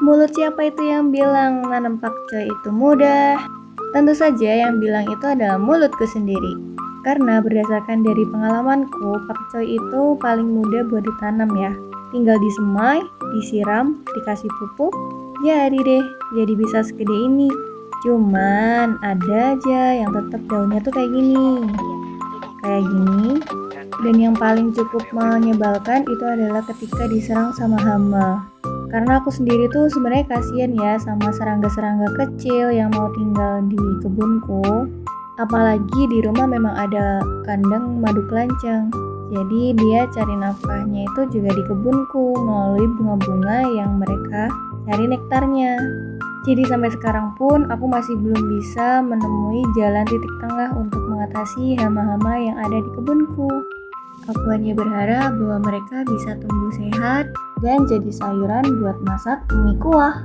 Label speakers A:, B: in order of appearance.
A: Mulut siapa itu yang bilang nanam pakcoy itu mudah? Tentu saja yang bilang itu adalah mulutku sendiri. Karena berdasarkan dari pengalamanku, pakcoy itu paling mudah buat ditanam ya. Tinggal disemai, disiram, dikasih pupuk, jadi deh, jadi bisa segede ini. Cuman ada aja yang tetap daunnya tuh kayak gini. Kayak gini. Dan yang paling cukup menyebalkan itu adalah ketika diserang sama hama. Karena aku sendiri tuh sebenarnya kasihan ya sama serangga-serangga kecil yang mau tinggal di kebunku. Apalagi di rumah memang ada kandang madu kelanceng. Jadi dia cari nafkahnya itu juga di kebunku melalui bunga-bunga yang mereka cari nektarnya. Jadi sampai sekarang pun aku masih belum bisa menemui jalan titik tengah untuk mengatasi hama-hama yang ada di kebunku. Aku hanya berharap bahwa mereka bisa tumbuh sehat dan jadi sayuran buat masak mie kuah.